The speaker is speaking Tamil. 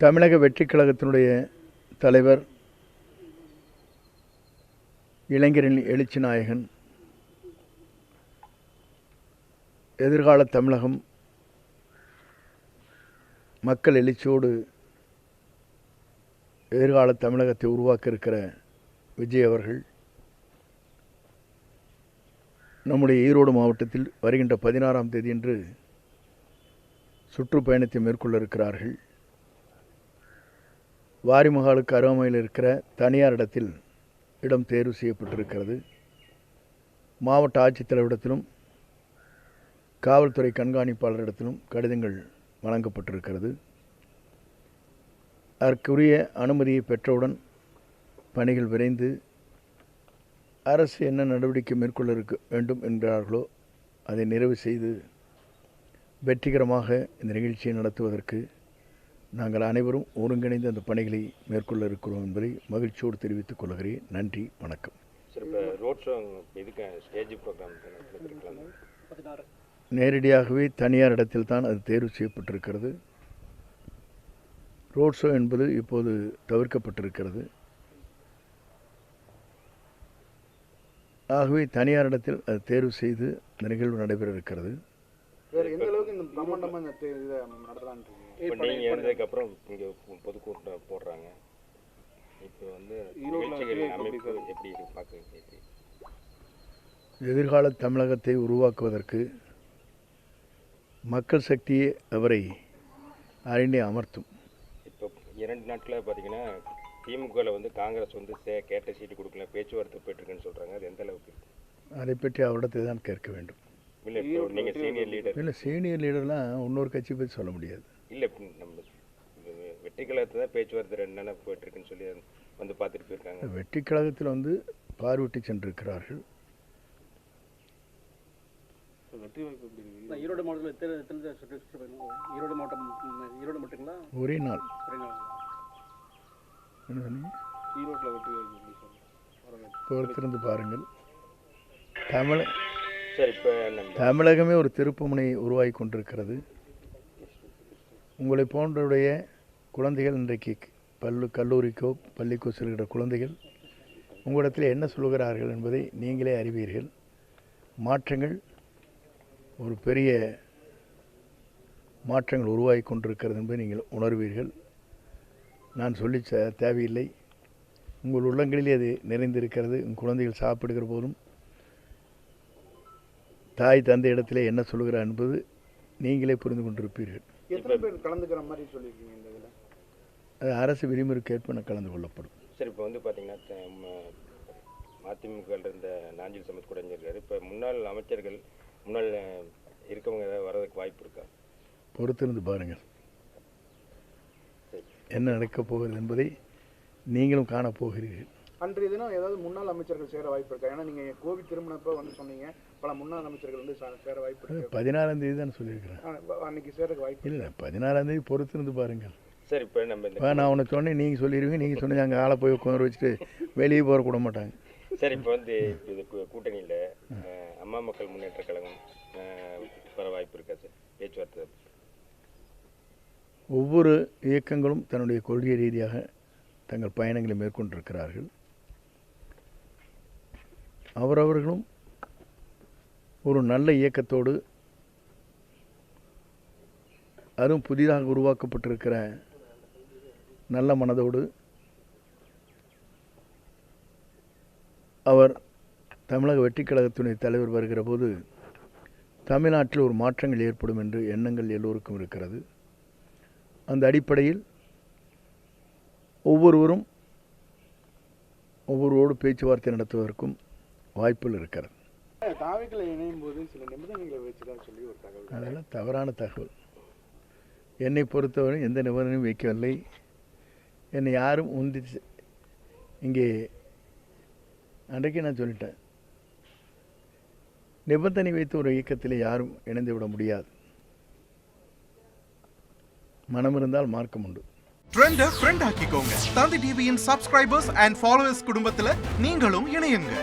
தமிழக வெற்றிக் கழகத்தினுடைய தலைவர் இளைஞரின் எழுச்சி நாயகன், எதிர்கால தமிழகம் மக்கள் எழுச்சியோடு எதிர்கால தமிழகத்தை உருவாக்க இருக்கிற விஜய் அவர்கள் நம்முடைய ஈரோடு மாவட்டத்தில் வருகின்ற 16ஆம் தேதியன்று சுற்றுப்பயணத்தை மேற்கொள்ள இருக்கிறார்கள். வாரிமகாலுக்கு அருகாமையில் இருக்கிற தனியார் இடத்தில் இடம் தேர்வு செய்யப்பட்டிருக்கிறது. மாவட்ட ஆட்சித்தலைவரிடத்திலும் காவல்துறை கண்காணிப்பாளரிடத்திலும் கடிதங்கள் வழங்கப்பட்டிருக்கிறது. அதற்குரிய அனுமதியை பெற்றவுடன் பணிகள் விரைந்து அரசு என்ன நடவடிக்கை மேற்கொள்ள வேண்டும் என்கிறார்களோ அதை நிறைவு செய்து வெற்றிகரமாக இந்த நிகழ்ச்சியை நடத்துவதற்கு நாங்கள் அனைவரும் ஒருங்கிணைந்து அந்த பணிகளை மேற்கொள்ள இருக்கிறோம் என்பதை மகிழ்ச்சியோடு தெரிவித்துக் கொள்கிறேன். நன்றி, வணக்கம். நேரடியாகவே தனியார் இடத்தில் தான் அது தேர்வு செய்யப்பட்டிருக்கிறது. ரோட் ஷோ என்பது இப்போது தவிர்க்கப்பட்டிருக்கிறது. ஆகவே தனியார் இடத்தில் அது தேர்வு செய்து இந்த நிகழ்வு நடைபெற இருக்கிறது. எதிர்கால தமிழகத்தை உருவாக்குவதற்கு மக்கள் சக்தியே அவரை அறிந்தே அமர்த்தும். இப்போ 2 நாட்களில் பார்த்தீங்கன்னா திமுகவில் வந்து காங்கிரஸ் வந்து கேட்ட சீட்டு கொடுக்கல, பேச்சுவார்த்தை போயிட்டுருக்குன்னு சொல்கிறாங்க. அது எந்த அளவுக்கு? அதை பற்றி அவரிடத்தை தான் கேட்க வேண்டும். இல்லை, இப்போ நீங்கள் சீனியர் லீடர். இல்லை, சீனியர் லீடர்லாம் இன்னொரு கட்சி பற்றி சொல்ல முடியாது. இல்லை, நம்ம வெற்றி கழகத்தில் தான் பேச்சுவார்த்தை 2 நாளாக போயிட்டுருக்குன்னு சொல்லி வந்து பார்த்துட்டு போயிருக்காங்க. வெற்றி கழகத்தில் வந்து பார்வையிட்டு சென்றிருக்கிறார்கள். ஈரோடு மாவட்டத்தில் ஈரோடு மட்டுங்களா? ஒரே நாள். என்ன சொன்னீங்க? பொறுத்திருந்து பாருங்கள். தமிழகமே ஒரு திருப்புமுனை உருவாகி கொண்டிருக்கிறது. உங்களை போன்றவுடைய குழந்தைகள் இன்றைக்கு கல்லூரிக்கோ பள்ளிக்கோ செல்கிற குழந்தைகள் உங்களிடத்தில் என்ன சொல்கிறார்கள் என்பதை நீங்களே அறிவீர்கள். மாற்றங்கள், ஒரு பெரிய மாற்றங்கள் உருவாகி கொண்டிருக்கிறது என்பதை நீங்கள் உணர்வீர்கள். நான் சொல்லி தேவையில்லை. உங்கள் உள்ளங்களிலே அது நிறைந்திருக்கிறது. உங்கள் குழந்தைகள் சாப்பிடுகிற போதும் தாய் தந்தை இடத்திலே என்ன சொல்கிறார் என்பது நீங்களே புரிந்து கொண்டிருப்பீர்கள். எத்தனை பேர் கலந்துக்கிற மாதிரி சொல்லியிருக்கீங்க இந்த இதில்? அது அரசு விதிமுறைக்கேற்ப கலந்து கொள்ளப்படும். சரி, இப்போ வந்து பார்த்தீங்கன்னா அதிமுகவில் இருந்த நாஞ்சில் சமத் கூட இருக்காரு. இப்போ முன்னாள் அமைச்சர்கள் முன்னாள் இருக்கவங்க ஏதாவது வர்றதுக்கு வாய்ப்பு இருக்கா? பொறுத்திருந்து பாருங்கள். என்ன நடக்கப் போகிறது என்பதை நீங்களும் காணப்போகிறீர்கள். அன்றைய தினம் ஏதாவது முன்னாள் அமைச்சர்கள் சேர வாய்ப்பு இருக்கா? ஏன்னா நீங்கள் கோவிட் திருமணப்போ வந்து சொன்னீங்க பல முன்னாள் அமைச்சர்கள் வந்து சேர வாய்ப்பு இருக்கு. 16ஆம் தேதி தான் சொல்லியிருக்கிறேன். அன்னைக்கு சேரக்கு வாய்ப்பு இல்லை. 16ஆம் தேதி பொறுத்திருந்து பாருங்கள். சரி, இப்போ நம்ம நான் உன்னை சொன்னேன், நீங்கள் சொல்லிடுவீங்க. நீங்கள் சொன்னீங்க அங்கே ஆளை போய் உட்காந்து வச்சுட்டு வெளியே போக கூட மாட்டாங்க. சரி, இப்போ வந்து இது கூட்டணியில் அம்மா மக்கள் முன்னேற்ற கழகம் வர வாய்ப்பு இருக்கா சார் பேச்சுவார்த்தை? ஒவ்வொரு இயக்கங்களும் தன்னுடைய கொள்கை ரீதியாக தங்கள் பயணங்களை மேற்கொண்டிருக்கிறார்கள். அவரவர்களும் ஒரு நல்ல இயக்கத்தோடு, அதுவும் புதிதாக உருவாக்கப்பட்டிருக்கிற நல்ல மனதோடு அவர் தமிழக வெற்றிக் கழகத்தினுடைய தலைவர் வருகிற போது தமிழ்நாட்டில் ஒரு மாற்றங்கள் ஏற்படும் என்று எண்ணங்கள் எல்லோருக்கும் இருக்கிறது. அந்த அடிப்படையில் ஒவ்வொருவரோடு பேச்சுவார்த்தை நடத்துவதற்கும் வாய்ப்புகள் இருக்கிறது. தாவைகளை இணையும் போது சில நிபந்தனைகளை வச்சுதான் சொல்லி ஒரு தகவல். அதெல்லாம் தவறான தகவல். என்னை பொறுத்தவரை எந்த நிபந்தனையும் வைக்கவில்லை. என்னை யாரும் இங்கே அன்றைக்கு நான் சொல்லிட்டேன், நிபந்தனை வைத்து ஒரு இயக்கத்தில் யாரும் இணைந்து விட முடியாது. மனம் இருந்தால் மார்க்கம் உண்டு. ட்ரெண்டை ஃப்ரெண்ட் ஆக்கிக்கோங்க. தந்தி டிவியின் சப்ஸ்கிரைபர்ஸ் அண்ட் ஃபாலோவர்ஸ் குடும்பத்தில் நீங்களும் இணையுங்க.